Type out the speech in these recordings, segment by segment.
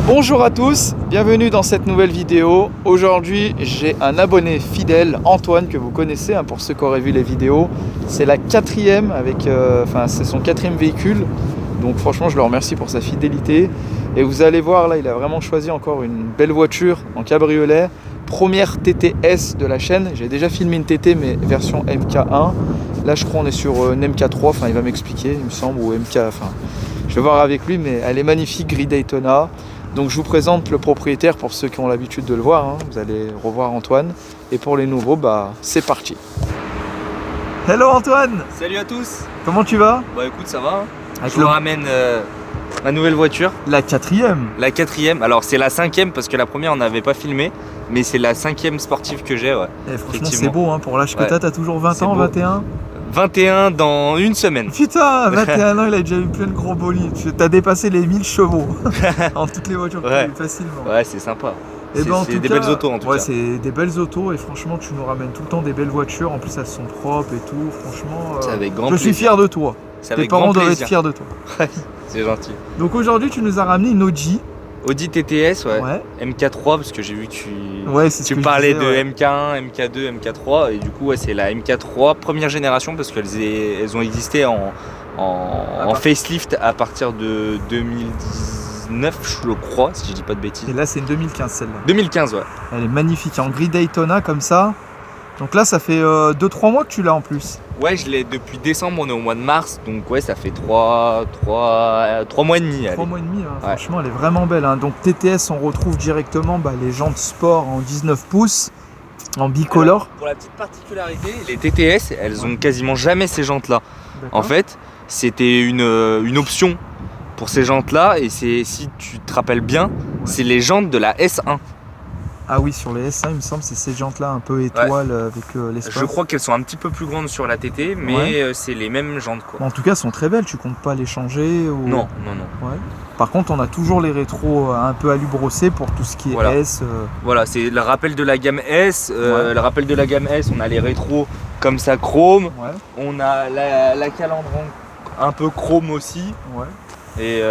Bonjour à tous, bienvenue dans cette nouvelle vidéo. Aujourd'hui j'ai un abonné fidèle, Antoine, que vous connaissez pour ceux qui auraient vu les vidéos. C'est la quatrième, c'est son quatrième véhicule. Donc franchement je le remercie pour sa fidélité. Et vous allez voir là, il a vraiment choisi encore une belle voiture en cabriolet. Première TTS de la chaîne. J'ai déjà filmé une TT mais version MK1. Là je crois on est sur une MK3, il va m'expliquer il me semble, ou MK, je vais voir avec lui, mais elle est magnifique, gris Daytona. Donc je vous présente le propriétaire pour ceux qui ont l'habitude de le voir, vous allez revoir Antoine. Et pour les nouveaux, c'est parti. Hello Antoine. Salut à tous. Comment tu vas? Bah écoute, ça va. Je vous ramène ma nouvelle voiture. La quatrième. La quatrième, alors c'est la cinquième parce que la première on n'avait pas filmé. Mais c'est la cinquième sportive que j'ai, Et franchement c'est beau, pour l'âge que t'as toujours 20 ans, beau. 21 21 dans une semaine. Putain, 21 ans, il a déjà eu plein de gros bolides. T'as dépassé les 1000 chevaux en toutes les voitures que tu as eu facilement. Ouais, c'est sympa. C'est des belles autos en tout cas. Ouais, c'est des belles autos et franchement, tu nous ramènes tout le temps des belles voitures. En plus, elles sont propres et tout. Franchement, c'est avec grand plaisir. Je suis fier de toi. Tes parents doivent être fiers de toi. C'est gentil. Donc aujourd'hui, tu nous as ramené une Audi. Audi TTS, MK3 parce que j'ai vu que tu parlais de MK1, MK2, MK3 et du coup c'est la MK3 première génération parce qu'elles ont existé en facelift à partir de 2019 je crois, si je dis pas de bêtises. Et là c'est une 2015 celle-là. 2015 Elle est magnifique en gris Daytona comme ça. Donc là ça fait 2-3 mois que tu l'as en plus. Ouais, je l'ai depuis décembre, on est au mois de mars, donc ça fait 3 mois et demi. 3 mois et demi, franchement elle est vraiment belle. Donc TTS, on retrouve directement les jantes sport en 19 pouces, en bicolore. Alors, pour la petite particularité, les TTS, elles ont quasiment jamais ces jantes-là. En fait, c'était une option pour ces jantes-là, et si tu te rappelles bien, c'est les jantes de la S1. Ah oui, sur les S1, il me semble, c'est ces jantes-là un peu étoiles avec l'espace. Je crois qu'elles sont un petit peu plus grandes sur la TT, mais c'est les mêmes jantes. En tout cas, elles sont très belles, tu comptes pas les changer ou... Non. Par contre, on a toujours les rétros un peu alu brossés pour tout ce qui est S. Voilà, c'est le rappel de la gamme S. Le rappel de la gamme S, on a les rétros comme ça chrome. On a la calandre un peu chrome aussi. Et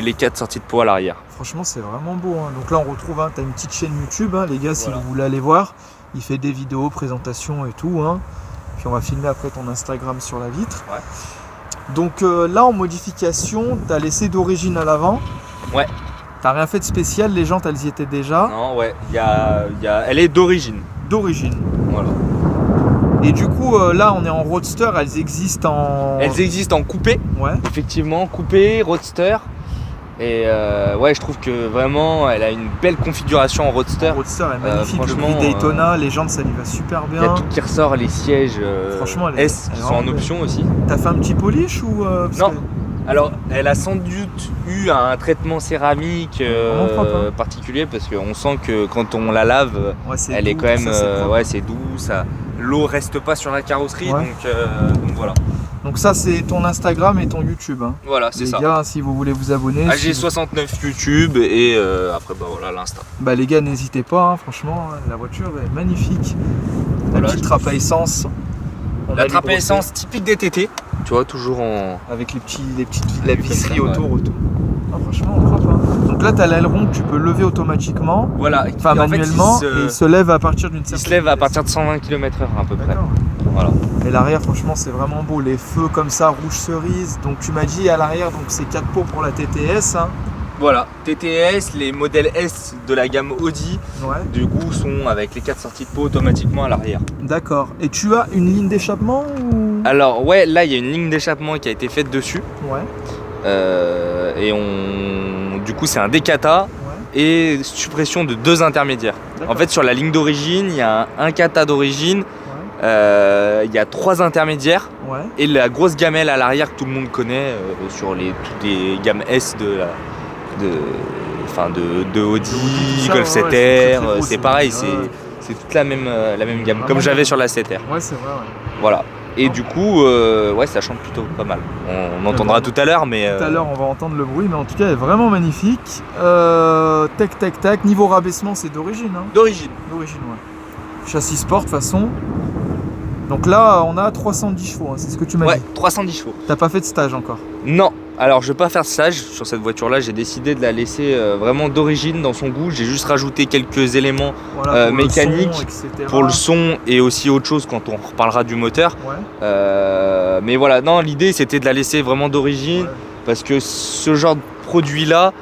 les 4 sorties de poids à l'arrière. Franchement c'est vraiment beau. Donc là on retrouve, tu as une petite chaîne YouTube les gars, si vous voulez aller voir. Il fait des vidéos, présentations et tout. Puis on va filmer après ton Instagram sur la vitre. Donc là en modification, tu as laissé d'origine à l'avant. T'as rien fait de spécial, les jantes elles y étaient déjà. Non elle est d'origine. Voilà. Et du coup là on est en roadster, elles existent en coupé. Effectivement, coupé, roadster. Et je trouve que vraiment elle a une belle configuration en roadster. Le roadster est magnifique, le gris Daytona, les jantes ça lui va super bien. Il y a tout qui ressort, les sièges franchement, S qui sont en option aussi. T'as fait un petit polish ou non. Alors elle a sans doute eu un traitement céramique particulier parce qu'on sent que quand on la lave, elle est quand même c'est doux, l'eau reste pas sur la carrosserie, donc voilà. Donc ça c'est ton Instagram et ton YouTube. Voilà, c'est ça. Les gars, si vous voulez vous abonner. AG69 YouTube et après l'Insta. Les gars, n'hésitez pas, franchement, la voiture est magnifique. La petite trappe à essence. La trappe à essence typique des TT. Tu vois, toujours en... avec la visserie autour. Franchement, propre. Donc là, tu as l'aileron que tu peux lever automatiquement. Manuellement. Et il se lève à partir d'une certaine... Il se lève à partir de 120 km/h à peu près. Voilà. Et l'arrière, franchement, c'est vraiment beau. Les feux comme ça, rouge cerise. Donc tu m'as dit à l'arrière, donc c'est 4 pots pour la TTS. Voilà, TTS, les modèles S de la gamme Audi, du coup, sont avec les 4 sorties de pot automatiquement à l'arrière. D'accord. Et tu as une ligne d'échappement ou... Alors, là, il y a une ligne d'échappement qui a été faite dessus. Du coup, c'est un décata et suppression de 2 intermédiaires. En fait, sur la ligne d'origine, il y a un kata d'origine, il y a 3 intermédiaires et la grosse gamelle à l'arrière que tout le monde connaît sur toutes les gammes S de Audi, Golf 7R, c'est pareil, c'est toute la même gamme, comme j'avais sur la 7R. C'est vrai. Voilà. Et du coup, ouais, ça chante plutôt pas mal. On entendra tout à l'heure, mais... Tout à l'heure, on va entendre le bruit, mais en tout cas, elle est vraiment magnifique. Tac, tac, tac. Niveau rabaissement, c'est d'origine. Hein. D'origine. D'origine, ouais. Châssis sport, de toute façon. Donc là, on a 310 chevaux, hein, c'est ce que tu m'as dit. Ouais, 310 chevaux. T'as pas fait de stage encore? Non. Alors, je vais pas faire de stage sur cette voiture-là. J'ai décidé de la laisser vraiment d'origine dans son goût. J'ai juste rajouté quelques éléments mécaniques pour le son et aussi autre chose quand on reparlera du moteur. Ouais. Mais voilà, non, l'idée c'était de la laisser vraiment d'origine parce que ce genre de produit-là,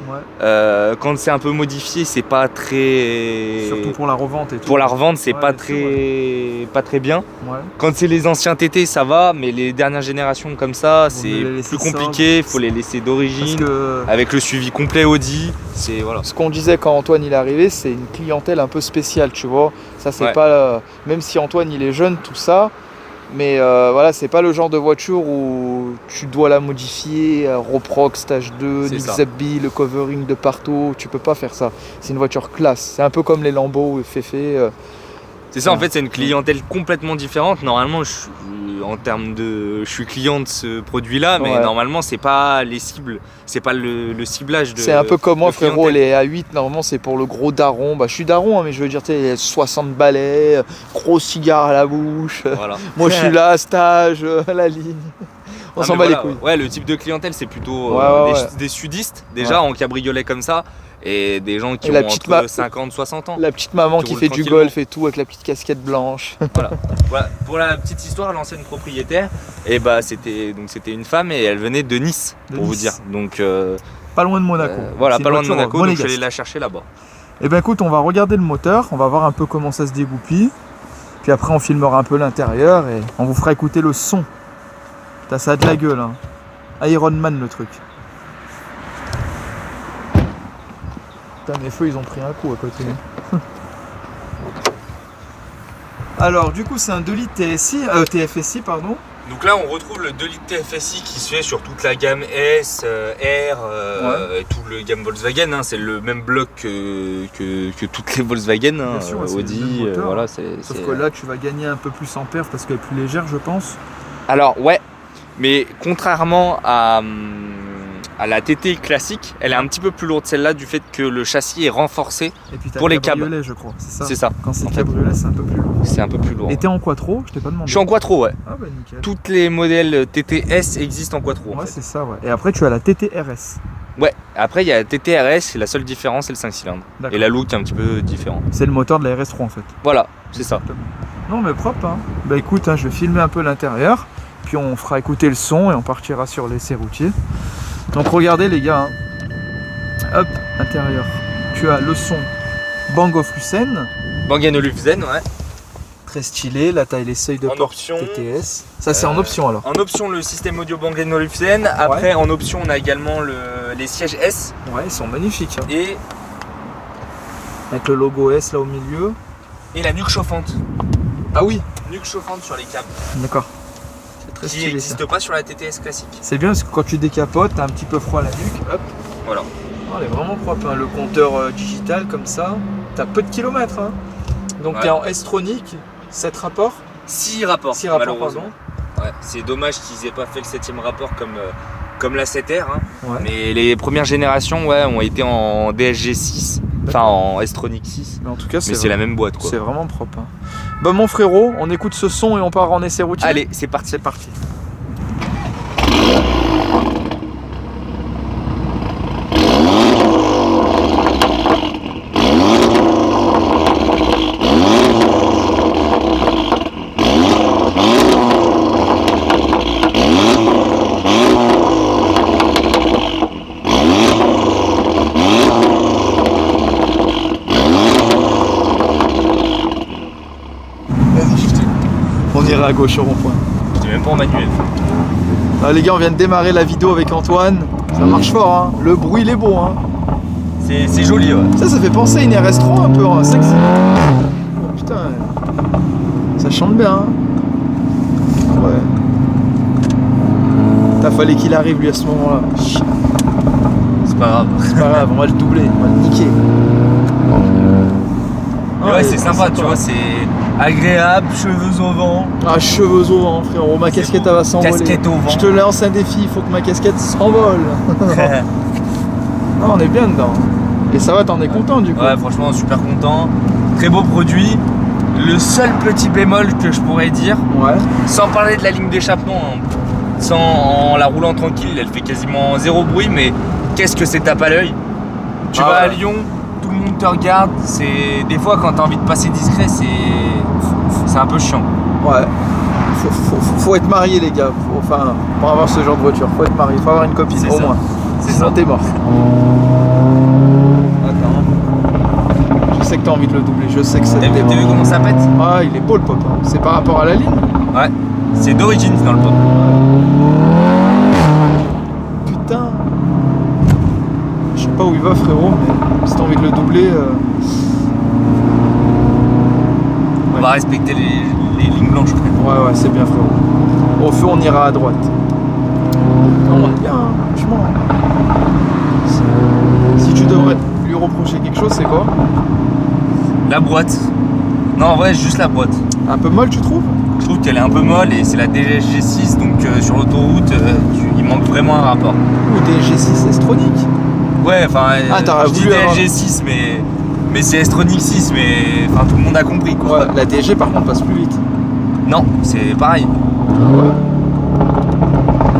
quand c'est un peu modifié, c'est pas très... Surtout pour la revente et tout. Pour la revente, c'est pas très bien. Ouais. Quand c'est les anciens TT, ça va, mais les dernières générations comme ça, c'est plus compliqué. Il faut les laisser d'origine, avec le suivi complet Audi. Voilà. Ce qu'on disait quand Antoine il est arrivé, c'est une clientèle un peu spéciale, tu vois. Ça, c'est pas... Même si Antoine il est jeune, tout ça, mais voilà, c'est pas le genre de voiture où tu dois la modifier, Roprox, Stage 2, Nixabi, le covering de partout, tu peux pas faire ça. C'est une voiture classe, c'est un peu comme les Lambo ou Féfé. C'est ça, en fait, c'est une clientèle complètement différente. Normalement, je suis client de ce produit-là, mais normalement, c'est pas les cibles, c'est pas le ciblage de. C'est un peu comme moi, frérot, les A8, normalement, c'est pour le gros daron. Bah, je suis daron, hein, mais je veux dire, tu sais, 60 balais, gros cigare à la bouche. Voilà. Moi, je suis là, stage, à la ligne. On s'en bat les couilles. Ouais, le type de clientèle, c'est plutôt des sudistes, déjà, en cabriolet comme ça. Et des gens qui ont entre 50 et 60 ans. La petite maman qui fait du golf et tout avec la petite casquette blanche. Voilà. Pour la petite histoire, l'ancienne propriétaire, et c'était une femme et elle venait de Nice, pour vous dire. Donc pas loin de Monaco. Voilà, pas loin de Monaco, donc je suis allé la chercher là-bas. Et ben écoute, on va regarder le moteur, on va voir un peu comment ça se dégoupille. Puis après on filmera un peu l'intérieur et on vous fera écouter le son. Ça a de la gueule, hein. Iron Man le truc. Putain, mes feux ils ont pris un coup à côté. Alors du coup c'est un 2 litres TFSI pardon. Donc là on retrouve le 2 litres TFSI qui se fait sur toute la gamme S, R, et tout le gamme Volkswagen, hein. C'est le même bloc que toutes les Volkswagen, hein. Bien sûr, Audi, voilà. Sauf que là tu vas gagner un peu plus en perf parce qu'elle est plus légère je pense. Alors ouais, mais contrairement à la TT classique, elle est un petit peu plus lourde celle-là du fait que le châssis est renforcé pour les cabs. Je crois, c'est ça. Quand c'est cabriolet, c'est un peu plus lourd. C'est un peu plus lourd. Et t'es en quattro? Je t'ai pas demandé. Je suis en quattro, ouais. Ah bah nickel. Toutes les modèles TTS existent en quattro. Ouais, c'est ça, ouais. Et après tu as la TTRS. Ouais, après il y a la TTRS, et la seule différence c'est le 5 cylindres. Et la look est un petit peu différente. C'est le moteur de la RS3 en fait. Voilà, c'est ça. Non mais propre, hein. Bah écoute, hein, je vais filmer un peu l'intérieur, puis on fera écouter le son et on partira sur l'essai routier. Donc regardez les gars, hein. Hop, intérieur. Tu as le son Bang & Olufsen. Bang & Olufsen, ouais. Très stylé, là tu as les seuils de porte TTS. Ça c'est en option alors. En option le système audio Bang & Olufsen. Après en option on a également les sièges S. Ouais, ils sont magnifiques. Hein. Et avec le logo S là au milieu. Et la nuque chauffante. Ah oui. Nuque chauffante sur les câbles. D'accord. Qui n'existe pas sur la TTS classique. C'est bien parce que quand tu décapotes, t'as un petit peu froid à la nuque. Hop. Voilà. Oh, elle est vraiment propre, hein. Le compteur digital comme ça. T'as peu de kilomètres. Hein. Donc t'es en S-Tronic, 7 rapports. 6 rapports. 6 rapports, malheureusement. Ouais. C'est dommage qu'ils aient pas fait le 7ème rapport comme la 7R. Hein. Ouais. Mais les premières générations ont été en DSG 6. Enfin en S-Tronic 6. Mais en tout cas, c'est la même boîte quoi. C'est vraiment propre. Hein. Bah mon frérot, on écoute ce son et on part en essai routier. Allez, c'est parti. C'est parti. On ira à gauche au rond-point. J'étais même pas en manuel. Ah, les gars, on vient de démarrer la vidéo avec Antoine. Ça marche fort, hein. Le bruit il est bon. Hein. C'est joli, ouais. Ça fait penser à une RS3 un peu, hein. Sexy. Oh, putain, ça chante bien. Hein. Ouais. T'as fallu qu'il arrive lui à ce moment-là. C'est pas grave. C'est pas grave, on va le doubler, on va le niquer. Ouais, c'est sympa, tu vois, c'est Agréable, cheveux au vent. Ah, cheveux au vent, frérot. Ma casquette, elle va s'envoler. Casquette au vent. Je te lance un défi, il faut que ma casquette s'envole. Non, on est bien dedans. Et ça va, t'en es content du coup? Ouais, franchement, super content. Très beau produit. Le seul petit bémol que je pourrais dire, sans parler de la ligne d'échappement, hein, en la roulant tranquille, elle fait quasiment zéro bruit, mais qu'est-ce que c'est tape à l'œil. Tu vas à Lyon, tout le monde te regarde. Des fois, quand t'as envie de passer discret, c'est un peu chiant. Ouais. Faut être marié, les gars. Enfin, pour avoir ce genre de voiture, faut être marié, faut avoir une copine au moins. Sinon t'es mort. Attends. Je sais que t'as envie de le doubler, je sais que c'est. T'as vu comment ça pète? Ah, il est beau le pop. Hein. C'est par rapport à la ligne? Ouais. C'est d'origine dans le pop. Putain. Je sais pas où il va, frérot, mais si t'as envie de le doubler. On va respecter les lignes blanches, frérot. Ouais, c'est bien, frérot. Au feu, on ira à droite. Non, on est bien, hein, franchement. Si tu devrais lui reprocher quelque chose, c'est quoi? La boîte. Non, en vrai, juste la boîte. Un peu molle, tu trouves? Je trouve qu'elle est un peu molle et c'est la DSG6, donc sur l'autoroute, il manque vraiment un rapport. Ou DSG6 S-Tronic? Ouais, enfin, je dis DSG6, mais c'est S-Tronic 6, mais enfin, tout le monde a compris, quoi. Ouais, la DSG par contre passe plus vite. Non, c'est pareil. Ouais.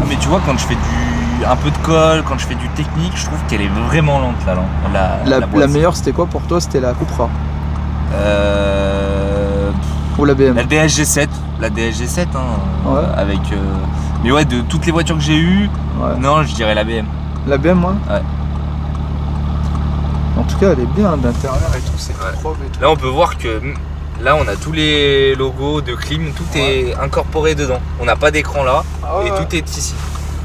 Mais tu vois, quand je fais un peu de colle, quand je fais du technique, je trouve qu'elle est vraiment lente, la boîte. La meilleure, c'était quoi pour toi? C'était la Cupra ou la BM? La DSG7, hein, ouais. avec. Mais ouais, de toutes les voitures que j'ai eues, non, je dirais la BM. La BM, moi? Ouais. En tout cas, elle est bien d'intérieur et tout, c'est propre et tout. Là, on peut voir que là, on a tous les logos de clim, tout est incorporé dedans. On n'a pas d'écran là, et tout est ici.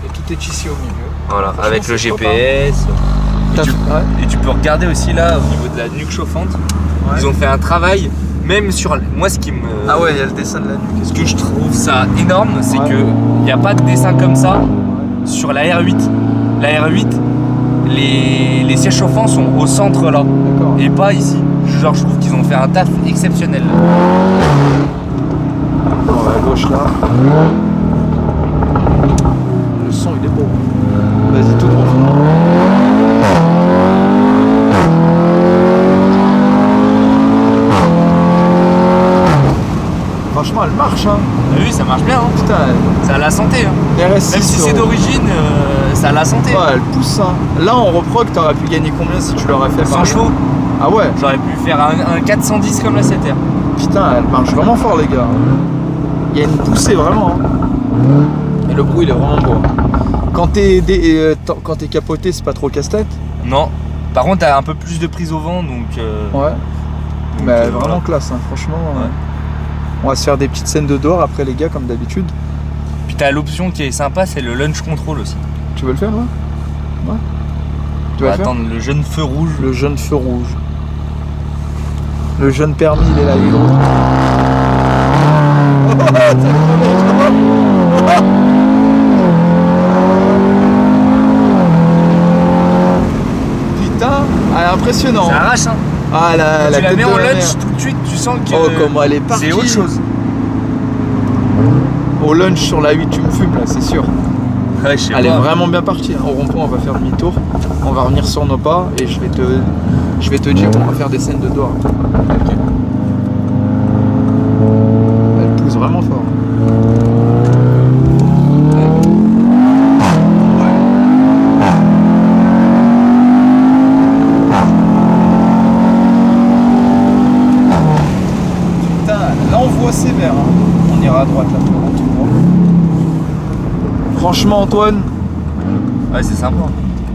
Et tout est ici au milieu. Voilà, avec le GPS. Et tu peux regarder aussi là, au niveau de la nuque chauffante, ils ont fait un travail. Même sur moi, ce qui me. Ah ouais, il y a le dessin de la nuque. Ce que je trouve ça énorme, c'est que il n'y a pas de dessin comme ça sur la R8. La R8, les sièges chauffants sont au centre là, et pas ici. Genre, je trouve qu'ils ont fait un taf exceptionnel. À gauche là. Le son, il est beau. Vas-y, tout droit. Franchement, elle marche, hein. T'as vu, ça marche bien, hein. Putain, ça a la santé, hein. Même si c'est d'origine, ça a la santé. Ouais, elle pousse, hein. Là, en reproc, t'aurais pu gagner combien si tu l'aurais fait? 100 chevaux. Ah ouais? J'aurais pu faire un 410 comme la 7R. Putain, elle marche vraiment fort, les gars. Il y a une poussée, vraiment, hein. Et le bruit, il est vraiment beau. Quand t'es capoté, c'est pas trop casse-tête? Non. Par contre, t'as un peu plus de prise au vent, donc. Ouais. Mais vraiment classe, hein. Franchement. On va se faire des petites scènes de dehors après, les gars, comme d'habitude. Puis t'as l'option qui est sympa, c'est le launch control aussi. Tu veux le faire, là? Ouais. Tu vas attendre le jeune feu rouge. Le jeune feu rouge. Le jeune permis, il est là, il est drôle. Putain, impressionnant. Ça arrache, hein. Ah, tu la mets en lunch tout de suite, tu sens que comment elle est partie. C'est autre chose. Au lunch sur la 8, tu me fumes là, c'est sûr. Ouais, elle est vraiment bien partie. Au rond-point, on va faire demi-tour. On va revenir sur nos pas et je vais te dire qu'on va faire des scènes de dehors. Okay. Elle pousse vraiment fort. Sévère, hein. On ira à droite là, tout droit. Franchement, Antoine, ouais, c'est sympa.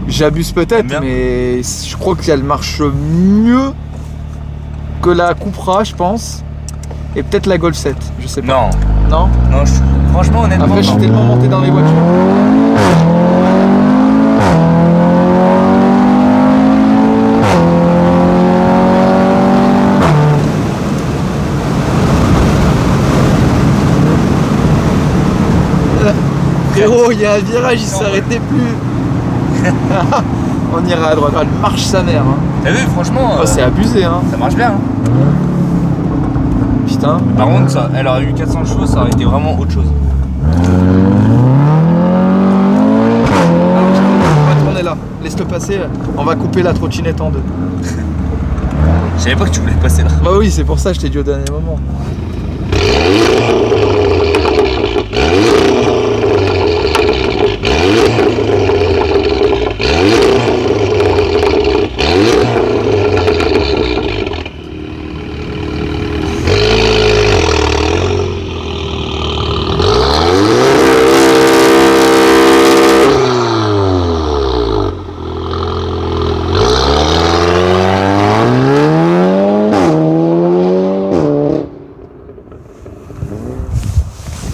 J'abuse peut-être, mais je crois qu'elle marche mieux que la Cupra, je pense, et peut-être la Golf 7, je sais pas. Non, franchement, honnêtement. Après, je suis tellement monté dans les voitures. Frérot, il y a un virage, il s'arrêtait plus. On ira à droite. Elle marche sa mère. Hein. T'as vu, franchement. C'est abusé. Hein. Ça marche bien. Hein. Putain. juste. Hein. Par contre, ça, elle aurait eu 400 chevaux, ça aurait été vraiment autre chose. On va tourner là. Laisse-le passer. On va couper la trottinette en deux. Je savais pas que tu voulais passer là. Bah oui, c'est pour ça que je t'ai dit au dernier moment.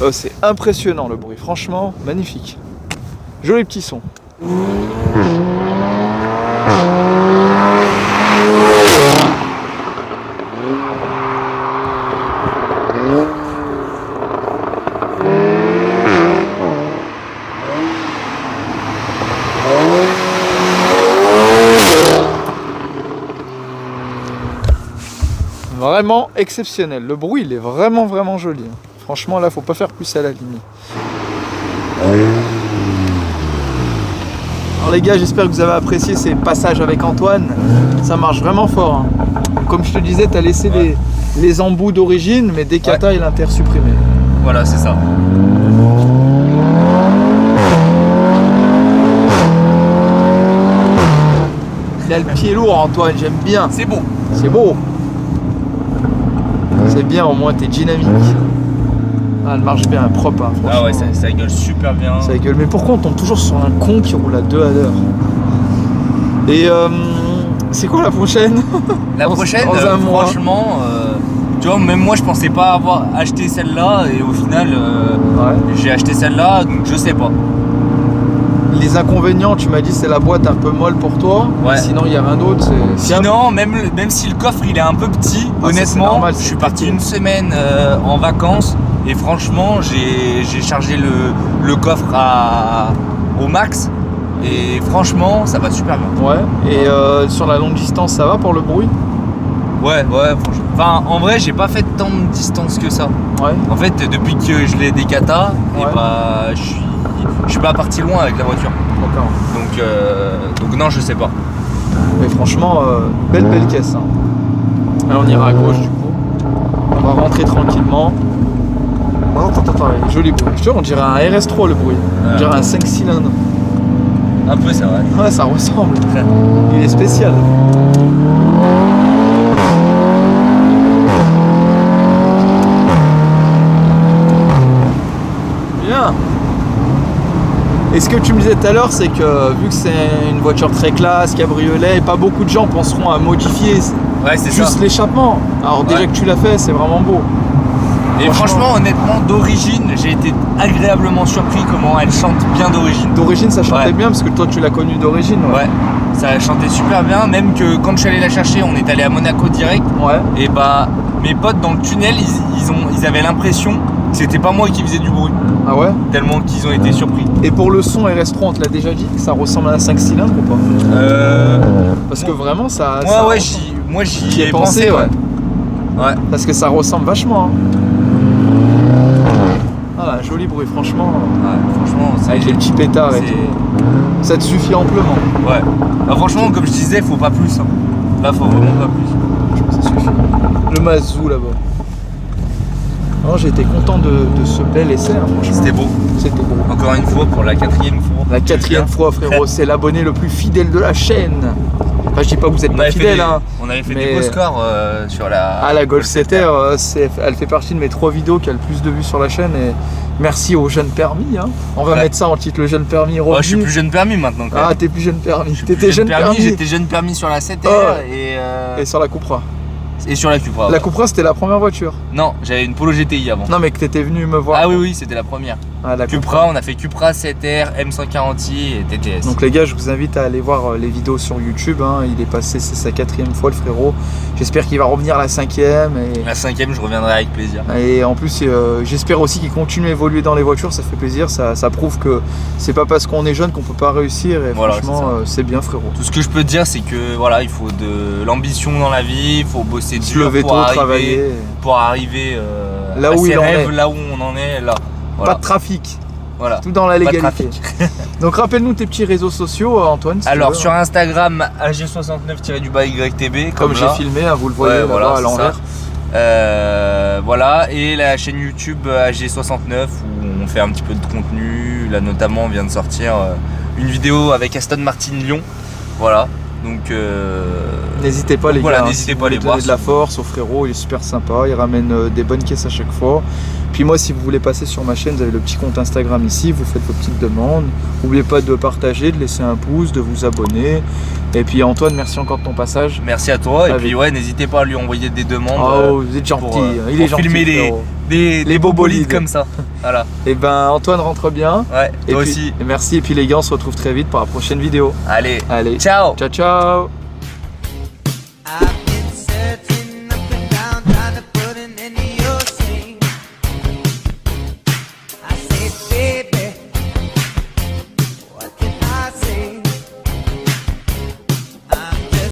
Oh, c'est impressionnant le bruit, franchement, magnifique. Joli petit son. Vraiment exceptionnel. Le bruit, il est vraiment joli. Franchement, là, faut pas faire plus à la ligne. Alors les gars, j'espère que vous avez apprécié ces passages avec Antoine. Ça marche vraiment fort. Hein. Comme je te disais, tu as laissé les embouts d'origine, mais dès Kata, il a intersupprimé. Voilà, c'est ça. Il a le pied lourd, Antoine, j'aime bien. C'est beau. C'est beau. C'est bien, au moins, t'es dynamique. Ah, elle marche bien, propre. Hein, ah ouais, ça gueule super bien. Ça gueule. Mais pourquoi on tombe toujours sur un con qui roule à 2 à l'heure? Et c'est quoi la prochaine? La prochaine, franchement, tu vois, même moi je pensais pas avoir acheté celle-là et au final, j'ai acheté celle-là, donc je sais pas. Les inconvénients, tu m'as dit c'est la boîte un peu molle pour toi. Ouais. Sinon il y a rien d'autre. Sinon, même si le coffre il est un peu petit, honnêtement, normal, je suis parti une semaine en vacances et franchement j'ai chargé le coffre au max et franchement ça va super bien. Ouais. Et sur la longue distance ça va pour le bruit? Ouais, franchement. Enfin, en vrai, j'ai pas fait tant de distance que ça. Ouais. En fait, depuis que je l'ai décata, et bah, je suis pas parti loin avec la voiture. D'accord. Donc non, je sais pas. Mais franchement, belle caisse. Hein. Alors on ira à gauche du coup. On va rentrer tranquillement. Attends, joli bruit. Je te jure, on dirait un RS3 le bruit. On dirait un 5 cylindres. Un peu, c'est vrai. Ouais, ça ressemble. Il est spécial. Bien. Et ce que tu me disais tout à l'heure, c'est que vu que c'est une voiture très classe, cabriolet, pas beaucoup de gens penseront à modifier juste l'échappement. Alors déjà que tu l'as fait, c'est vraiment beau. Et franchement, honnêtement, d'origine, j'ai été agréablement surpris comment elle chante bien d'origine. D'origine, ça chantait bien parce que toi, tu l'as connue d'origine. Ouais, ça chantait super bien. Même que quand je suis allé la chercher, on est allé à Monaco direct. Ouais. Et bah, mes potes dans le tunnel, ils avaient l'impression que c'était pas moi qui faisais du bruit. Ah ouais? Tellement qu'ils ont été surpris. Et pour le son RS3, on te l'a déjà dit que ça ressemble à un 5 cylindres ou pas? Parce que vraiment, ça. Moi, j'y ai pensé, ouais. Parce que ça ressemble vachement. Hein. Ah, joli bruit, franchement. Ouais, franchement, avec les petits pétards et tout. Ça te suffit amplement. Ouais. Bah, franchement, comme je disais, faut pas plus. Hein. Là, faut vraiment pas plus. Je pense que ça suffit. Le Mazou là-bas. Alors, j'ai été content de ce bel essai, hein, franchement. C'était beau. C'était beau. Encore une fois, pour la 4e fois. La 4e fois, frérot, c'est l'abonné le plus fidèle de la chaîne. Enfin, je dis pas que vous êtes pas fidèle, hein. On avait fait des beaux scores sur la. Ah, la Golf 7R, elle fait partie de mes 3 vidéos qui a le plus de vues sur la chaîne. Et merci aux jeunes permis. Hein. On va mettre ça en titre, le jeune permis. Ouais, je suis plus jeune permis maintenant. Quand même. Ah, t'es plus jeune permis. T'étais jeune permis. J'étais jeune permis sur la 7R et sur la Cupra. Et sur la Cupra. La Cupra, c'était la première voiture. Non, j'avais une Polo GTI avant. Non, mais que t'étais venu me voir. Ah oui, c'était la première. Ah, la Cupra, on a fait Cupra, 7R, M140i et TTS. Donc les gars, je vous invite à aller voir les vidéos sur YouTube. Hein. Il est passé, c'est sa 4e fois le frérot. J'espère qu'il va revenir la 5e. Et... La 5e, je reviendrai avec plaisir. Et en plus, j'espère aussi qu'il continue à évoluer dans les voitures. Ça fait plaisir. Ça prouve que c'est pas parce qu'on est jeune qu'on peut pas réussir. Et voilà, franchement, c'est bien frérot. Tout ce que je peux te dire, c'est que voilà, il faut de l'ambition dans la vie. Il faut bosser c'est se dur lever tôt, travailler. Pour arriver là à où ses il en rêves, est. là où on en est, là. Voilà. Pas de trafic. Voilà. Tout dans la légalité. Donc rappelle-nous tes petits réseaux sociaux, Antoine. Si alors sur Instagram, AG69-YTB. Comme j'ai filmé, hein, vous le voyez là-bas à l'envers. Voilà, et la chaîne YouTube AG69 où on fait un petit peu de contenu. Là notamment on vient de sortir une vidéo avec Aston Martin Lyon. Voilà. Donc n'hésitez pas les voilà, gars, n'hésitez pas à les les voir. de la force au frérot, il est super sympa, il ramène des bonnes caisses à chaque fois. Puis moi, si vous voulez passer sur ma chaîne, vous avez le petit compte Instagram ici, vous faites vos petites demandes. N'oubliez pas de partager, de laisser un pouce, de vous abonner. Et puis Antoine, merci encore de ton passage. Merci à toi. Et puis ouais, n'hésitez pas à lui envoyer des demandes. Oh, vous êtes gentil, il est gentil. Filmer les beaux bolides comme ça. Voilà. Et ben Antoine rentre bien. Ouais, et toi puis, aussi. Merci. Et puis les gars, on se retrouve très vite pour la prochaine vidéo. Allez, allez. Ciao. Ciao, ciao.